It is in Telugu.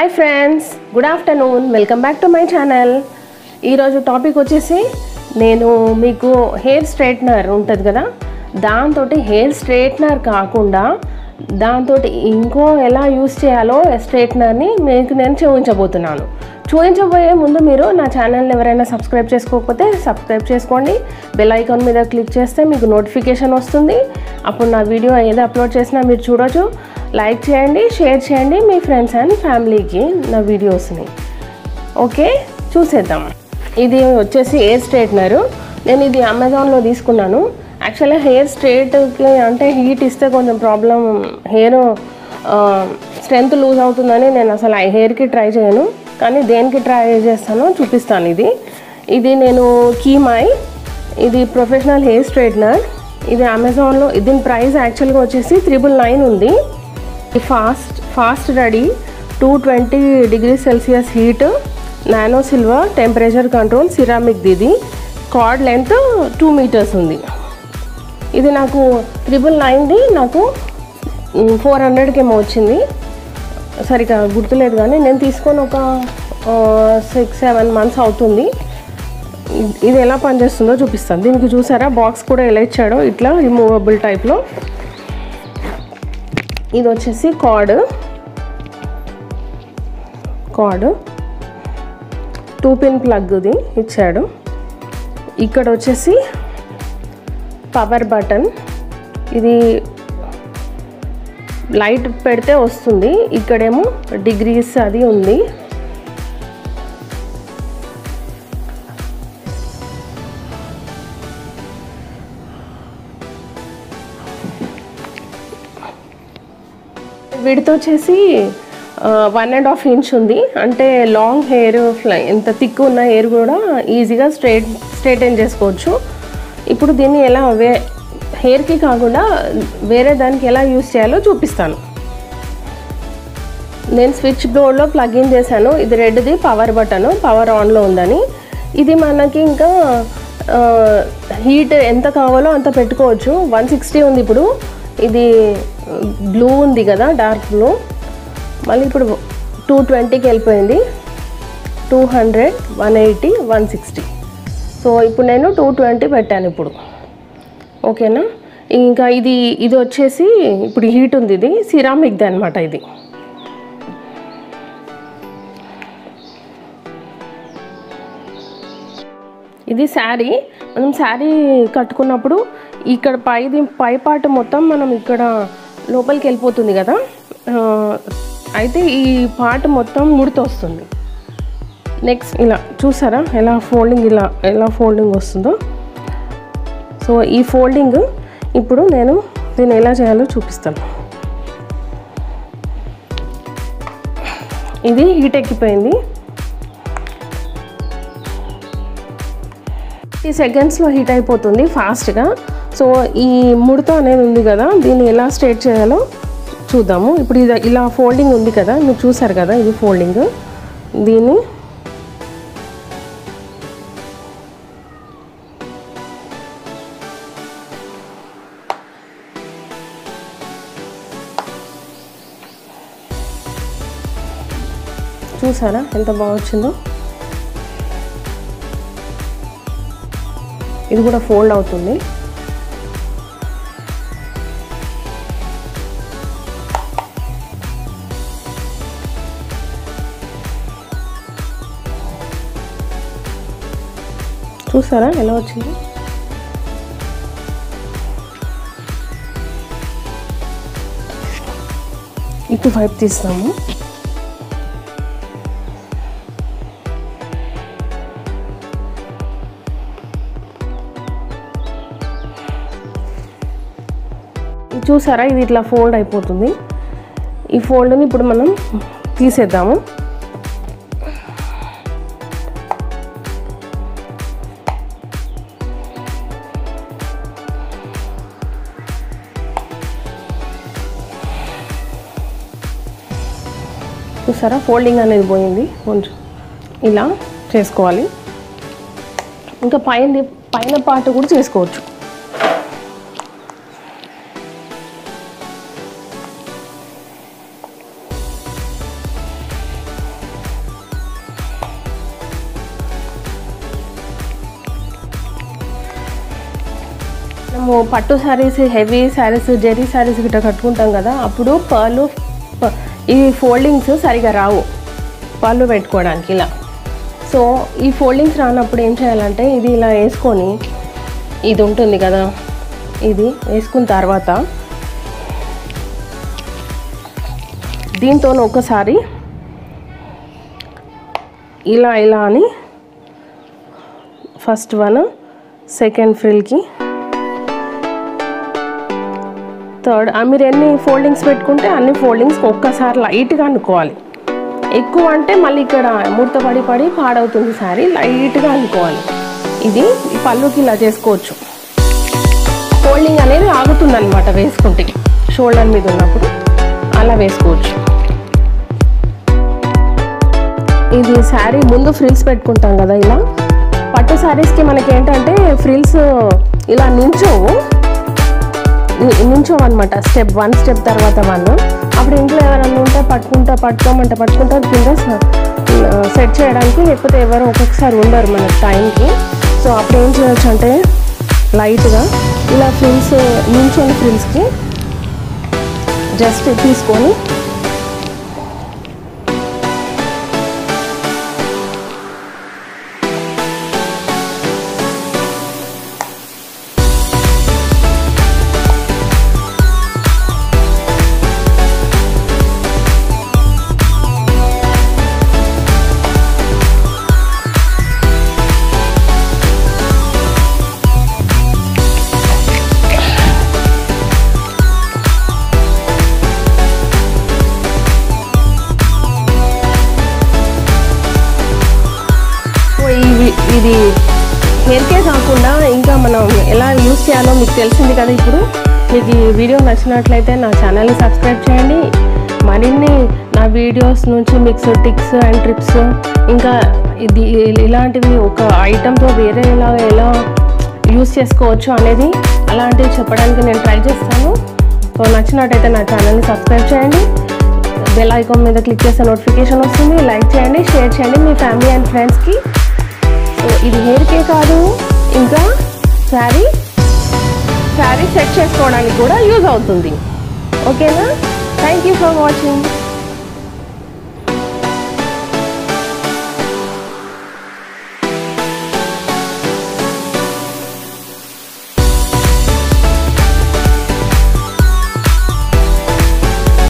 Hi friends, good afternoon. Welcome back to my channel. ఈరోజు టాపిక్ వచ్చేసి నేను మీకు హెయిర్ స్ట్రైట్నర్ ఉంటుంది కదా, దాంతో హెయిర్ స్ట్రైట్నర్ కాకుండా దాంతో ఇంకో ఎలా యూస్ చేయాలో స్ట్రైట్నర్ని మీకు నేను చూపించబోతున్నాను. చూపించబోయే ముందు మీరు నా ఛానల్ని ఎవరైనా సబ్స్క్రైబ్ చేసుకోకపోతే సబ్స్క్రైబ్ చేసుకోండి. బెల్ ఐకాన్ మీద క్లిక్ చేస్తే మీకు నోటిఫికేషన్ వస్తుంది. అప్పుడు నా వీడియో ఏదో అప్లోడ్ చేసినా మీరు చూడొచ్చు. లైక్ చేయండి, షేర్ చేయండి మీ ఫ్రెండ్స్ అండ్ ఫ్యామిలీకి నా వీడియోస్ని. ఓకే, చూసేద్దాం. ఇది వచ్చేసి హెయిర్ స్ట్రైట్నరు. నేను ఇది అమెజాన్లో తీసుకున్నాను. యాక్చువల్గా హెయిర్ స్ట్రైట్కి అంటే హీట్ ఇస్తే కొంచెం ప్రాబ్లం, హెయిర్ స్ట్రెంత్ లూజ్ అవుతుందని నేను అసలు ఆ హెయిర్కి ట్రై చేయను. కానీ దేనికి ట్రై చేస్తానో చూపిస్తాను. ఇది నేను కీమాయ్, ఇది ప్రొఫెషనల్ హెయిర్ స్ట్రైట్నర్. ఇది అమెజాన్లో, దీని ప్రైస్ యాక్చువల్గా వచ్చేసి 999 ఉంది. Fast ready 220 degrees Celsius heat, nano silver, temperature control, ceramic. ఇది కార్డ్ లెంత్ 2 meters ఉంది. ఇది నాకు 999ది నాకు 400కి ఏమో వచ్చింది. సరిగా గుర్తులేదు కానీ నేను తీసుకొని ఒక 6-7 months అవుతుంది. ఇది ఎలా పనిచేస్తుందో చూపిస్తాను. దీనికి చూసారా బాక్స్ కూడా ఎలా ఇచ్చాడో, ఇట్లా రిమూవబుల్ టైప్లో. ఇది వచ్చేసి కార్డ్ 2-pin ప్లగ్ది ఇచ్చాడు. ఇక్కడ వచ్చేసి పవర్ బటన్, ఇది లైట్ పెడితే వస్తుంది. ఇక్కడేమో డిగ్రీస్ అది ఉంది. విడ్త్ వచ్చేసి 1.5 inch ఉంది. అంటే లాంగ్ హెయిర్, ఎంత థిక్ ఉన్న హెయిర్ కూడా ఈజీగా స్ట్రైటన్ చేసుకోవచ్చు. ఇప్పుడు దీన్ని ఎలా హెయిర్కి కాకుండా వేరే దానికి ఎలా యూస్ చేయాలో చూపిస్తాను. నేను స్విచ్ బోర్డ్లో ప్లగ్ ఇన్ చేశాను. ఇది రెడ్ది పవర్ బటన్, పవర్ ఆన్లో ఉందని. ఇది మనకి ఇంకా హీట్ ఎంత కావాలో అంత పెట్టుకోవచ్చు. 160 ఉంది ఇప్పుడు. ఇది బ్లూ ఉంది కదా, డార్క్ బ్లూ. మళ్ళీ ఇప్పుడు 220కి వెళ్ళిపోయింది. 200, 180, 160. సో ఇప్పుడు నేను 220 పెట్టాను ఇప్పుడు. ఓకేనా. ఇంకా ఇది వచ్చేసి ఇప్పుడు హీట్ ఉంది. ఇది సిరామిక్ది అనమాట. ఇది శారీ. మనం శారీ కట్టుకున్నప్పుడు ఇక్కడ పై పార్ట్ మొత్తం మనం ఇక్కడ లోపలికి వెళ్ళిపోతుంది కదా, అయితే ఈ పార్ట్ మొత్తం ముడత వస్తుంది. నెక్స్ట్ ఇలా చూసారా ఎలా ఫోల్డింగ్ వస్తుందో. సో ఈ ఫోల్డింగ్ ఇప్పుడు నేను దీన్ని ఎలా చేయాలో చూపిస్తాను. ఇది హీట్ ఎక్కిపోయింది. 30 secondsలో హీట్ అయిపోతుంది ఫాస్ట్గా. సో ఈ ముడత అనేది ఉంది కదా, దీన్ని ఎలా స్ట్రైట్ చేయాలో చూద్దాము. ఇప్పుడు ఇది ఇలా ఫోల్డింగ్ ఉంది కదా, మీరు చూసారు కదా, ఇది ఫోల్డింగ్. దీన్ని చూసారా ఎంత బాగా వచ్చిందో. ఇది కూడా ఫోల్డ్ అవుతుంది. చూసారా ఎలా వచ్చింది. ఇటు వైపు తీస్తాము. చూసారా ఇది ఇట్లా ఫోల్డ్ అయిపోతుంది. ఈ ఫోల్డ్ని ఇప్పుడు మనం తీసేద్దాము. చూసారా ఫోల్డింగ్ అనేది పోయింది. కొంచెం ఇలా చేసుకోవాలి. ఇంకా పైన పార్ట్ కూడా చేసుకోవచ్చు. మనము పట్టు శారీస్, హెవీ శారీస్, జెరీ శారీస్ గిట్లా కట్టుకుంటాం కదా, అప్పుడు పళ్ళు ఈ ఫోల్డింగ్స్ సరిగా రావు పళ్ళు పెట్టుకోవడానికి ఇలా. సో ఈ ఫోల్డింగ్స్ రానప్పుడు ఏం చేయాలంటే ఇది ఇలా వేసుకొని, ఇది ఉంటుంది కదా, ఇది వేసుకున్న తర్వాత దీంతో ఒకసారి ఇలా ఇలా అని ఫస్ట్ వన్, సెకండ్ ఫ్రిల్కి, థర్డ్, మీరు ఎన్ని ఫోల్డింగ్స్ పెట్టుకుంటే అన్ని ఫోల్డింగ్స్కి ఒక్కసారి లైట్గా అనుకోవాలి. ఎక్కువ అంటే మళ్ళీ ఇక్కడ ముడత పడి పాడవుతుంది శారీ. లైట్గా అనుకోవాలి. ఇది ఈ పళ్ళుకి ఇలా చేసుకోవచ్చు. ఫోల్డింగ్ అనేది ఆగుతుంది అనమాట వేసుకుంటే, షోల్డర్ మీద ఉన్నప్పుడు అలా వేసుకోవచ్చు. ఇది శారీ ముందు ఫ్రిల్స్ పెట్టుకుంటాం కదా, ఇలా పట్టు శారీస్కి మనకి ఏంటంటే ఫ్రిల్స్ ఇలా నించోవన్నమాట. స్టెప్ 1, స్టెప్ తర్వాత 1. అప్పుడు ఇంట్లో ఎవరైనా ఉంటే పట్టుకోమంటే కింద సెట్ చేయడానికి, లేకపోతే ఎవరు ఒక్కొక్కసారి ఉండరు మనకు టైంకి. సో అప్పుడు ఏం చేయొచ్చు అంటే లైట్గా ఇలా ఫ్రిల్స్ నించోని ఫ్రిల్స్కి జస్ట్ తీసుకొని ఇది హెయిర్కే కాకుండా ఇంకా మనం ఎలా యూస్ చేయాలో మీకు తెలిసింది కదా. ఇప్పుడు మీకు ఈ వీడియో నచ్చినట్లయితే నా ఛానల్ని సబ్స్క్రైబ్ చేయండి. మరిన్ని నా వీడియోస్ నుంచి మీకు టిప్స్ అండ్ ట్రిప్స్, ఇంకా ఇది ఇలాంటివి ఒక ఐటెంతో వేరే ఎలా యూస్ చేసుకోవచ్చు అనేది అలాంటివి చెప్పడానికి నేను ట్రై చేస్తాను. సో నచ్చినట్టయితే నా ఛానల్ని సబ్స్క్రైబ్ చేయండి. బెల్ ఐకాన్ మీద క్లిక్ చేస్తే నోటిఫికేషన్ వస్తుంది. లైక్ చేయండి, షేర్ చేయండి మీ ఫ్యామిలీ అండ్ ఫ్రెండ్స్కి. సో ఇది హెయిర్కే కాదు, ఇంకా శారీ సెట్ చేసుకోవడానికి కూడా యూజ్ అవుతుంది. ఓకేనా? Thank you for watching.